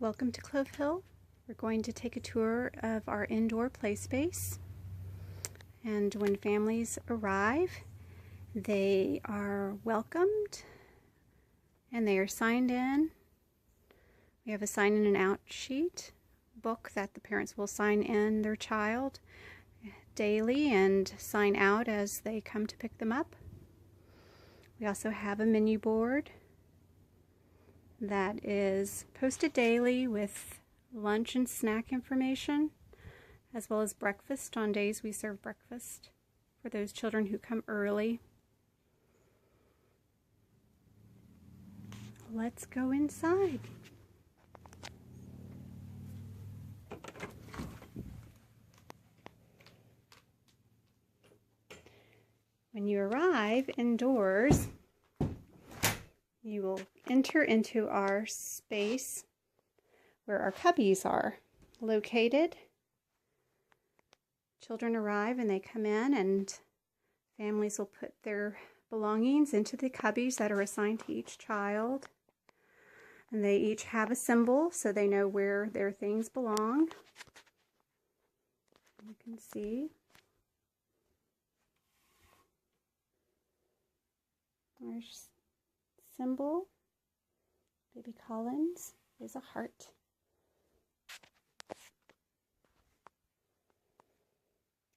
Welcome to Clove Hill. We're going to take a tour of our indoor play space. And when families arrive, they are welcomed and they are signed in. We have a sign in and out sheet book that the parents will sign in their child daily and sign out as they come to pick them up. We also have a menu board that is posted daily with lunch and snack information, as well as breakfast on days we serve breakfast for those children who come early. Let's go inside. When you arrive indoors, you will enter into our space where our cubbies are located. Children arrive and they come in, and families will put their belongings into the cubbies that are assigned to each child. And they each have a symbol so they know where their things belong. You can see our symbol. Baby Collins is a heart.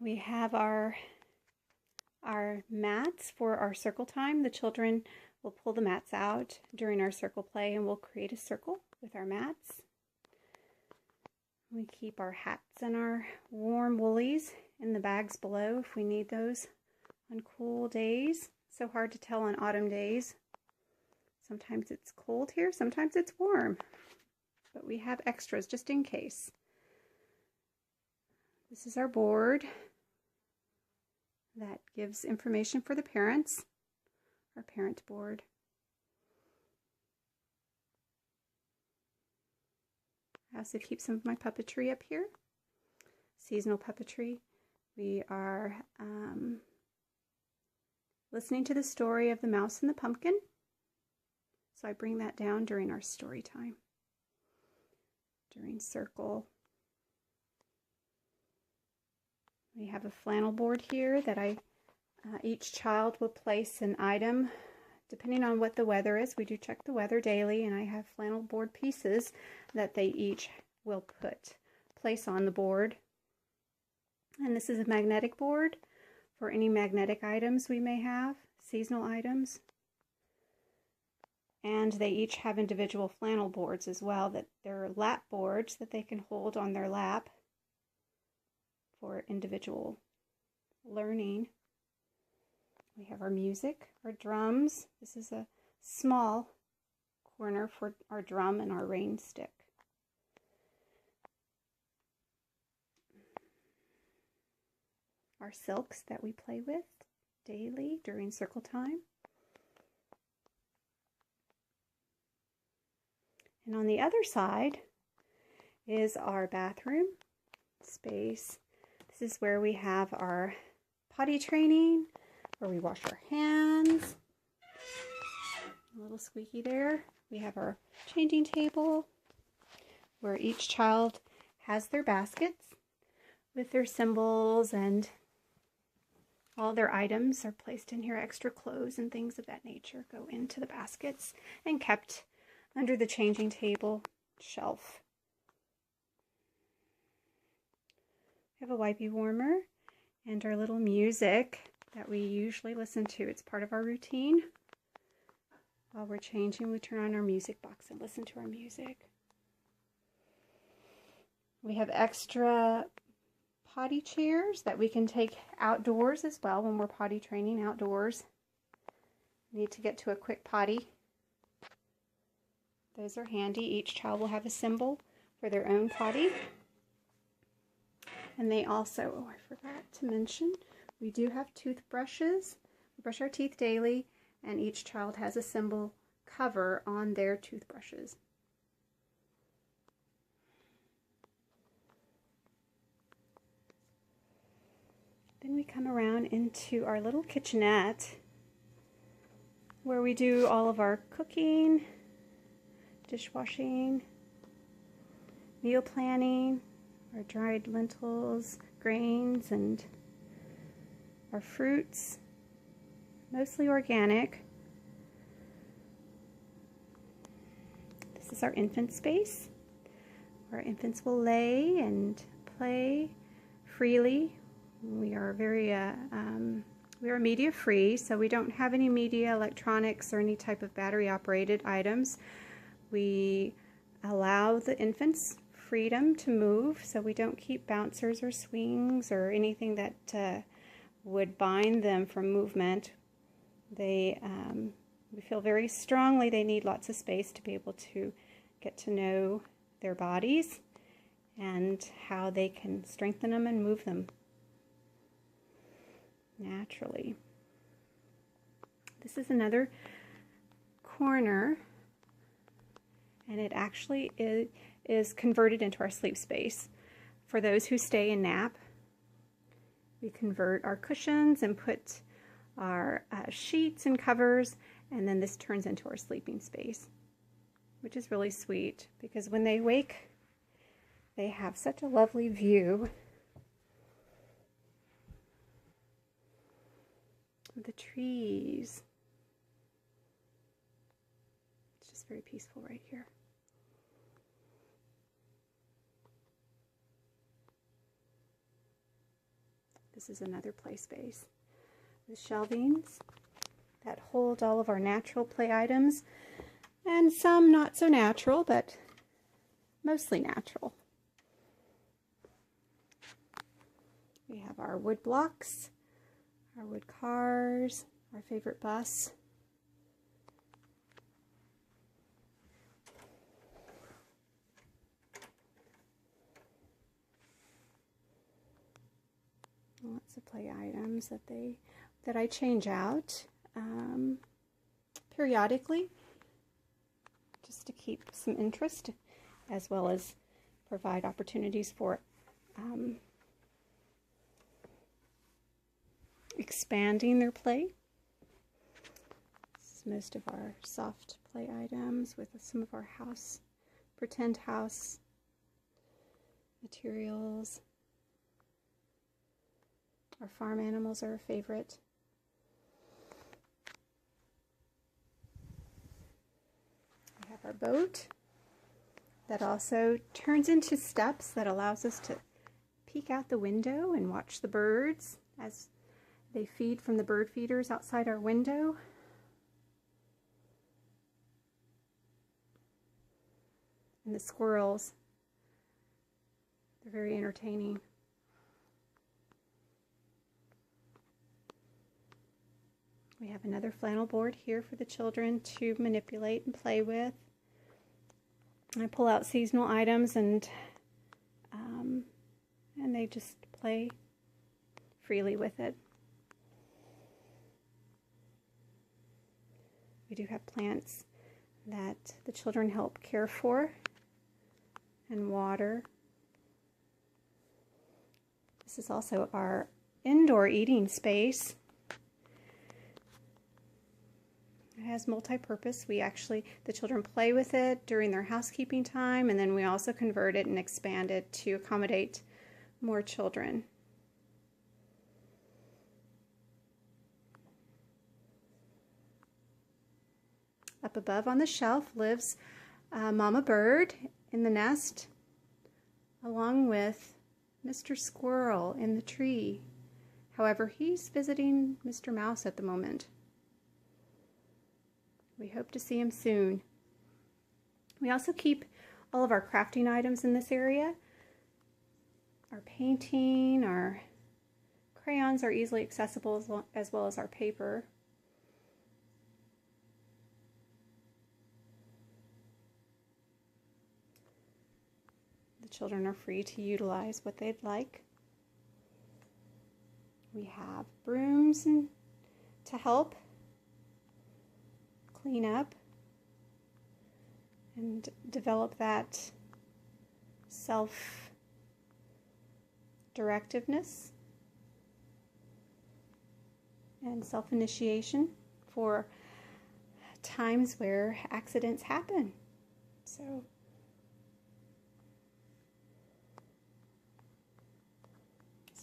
We have our mats for our circle time. The children will pull the mats out during our circle play and we'll create a circle with our mats. We keep our hats and our warm woolies in the bags below if we need those on cool days. So hard to tell on autumn days. Sometimes it's cold here, sometimes it's warm, but we have extras just in case. This is our board that gives information for the parents, our parent board. I also keep some of my puppetry up here, seasonal puppetry. We are listening to the story of the mouse and the pumpkin. So I bring that down during our story time, during circle. We have a flannel board here that each child will place an item depending on what the weather is. We do check the weather daily, and I have flannel board pieces that they each will place on the board. And this is a magnetic board for any magnetic items we may have, seasonal items. And they each have individual flannel boards as well, that they're lap boards that they can hold on their lap for individual learning. We have our music, our drums. This is a small corner for our drum and our rain stick. Our silks that we play with daily during circle time. And on the other side is our bathroom space. This is where we have our potty training, where we wash our hands. A little squeaky there. We have our changing table, where each child has their baskets with their symbols, and all their items are placed in here. Extra clothes and things of that nature go into the baskets and kept under the changing table shelf. We have a wipey warmer and our little music that we usually listen to. It's part of our routine. While we're changing, we turn on our music box and listen to our music. We have extra potty chairs that we can take outdoors as well when we're potty training outdoors. Need to get to a quick potty. Those are handy. Each child will have a symbol for their own potty. And they also, I forgot to mention, we do have toothbrushes. We brush our teeth daily, and each child has a symbol cover on their toothbrushes. Then we come around into our little kitchenette where we do all of our cooking, dishwashing, meal planning, our dried lentils, grains, and our fruits, mostly organic. This is our infant space, where infants will lay and play freely. We are we are media free, so we don't have any media, electronics, or any type of battery operated items. We allow the infants freedom to move, so we don't keep bouncers or swings or anything that would bind them from movement. We feel very strongly they need lots of space to be able to get to know their bodies and how they can strengthen them and move them naturally. This is another corner, and it actually is converted into our sleep space. For those who stay and nap, we convert our cushions and put our sheets and covers, and then this turns into our sleeping space, which is really sweet because when they wake, they have such a lovely view of the trees. It's just very peaceful right here. This is another play space with shelvings that hold all of our natural play items and some not so natural, but mostly natural. We have our wood blocks, our wood cars, our favorite bus. Lots of play items that I change out periodically, just to keep some interest, as well as provide opportunities for expanding their play. This is most of our soft play items with some of our pretend house materials. Our farm animals are a favorite. We have our boat that also turns into steps that allows us to peek out the window and watch the birds as they feed from the bird feeders outside our window. And the squirrels, they're very entertaining. We have another flannel board here for the children to manipulate and play with. I pull out seasonal items and they just play freely with it. We do have plants that the children help care for and water. This is also our indoor eating space. It has multi-purpose. The children play with it during their housekeeping time, and then we also convert it and expand it to accommodate more children. Up above on the shelf lives Mama Bird in the nest, along with Mr. Squirrel in the tree. However, he's visiting Mr. Mouse at the moment. We hope to see him soon. We also keep all of our crafting items in this area. Our painting, our crayons are easily accessible, as well as our paper. The children are free to utilize what they'd like. We have brooms to help clean up and develop that self-directiveness and self-initiation for times where accidents happen. So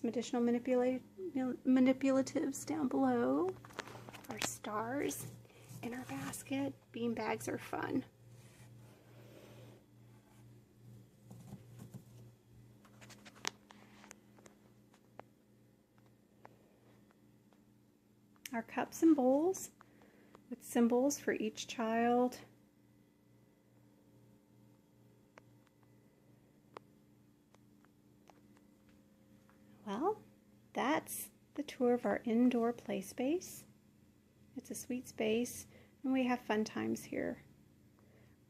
some additional manipulatives down below. Our stars in our basket. Bean bags are fun. Our cups and bowls with symbols for each child. Well, that's the tour of our indoor play space. It's a sweet space, and we have fun times here.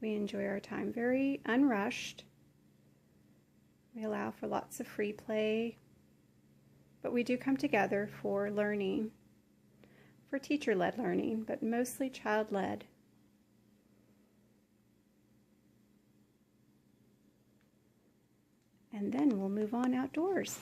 We enjoy our time very unrushed. We allow for lots of free play, but we do come together for learning, for teacher-led learning, but mostly child-led. And then we'll move on outdoors.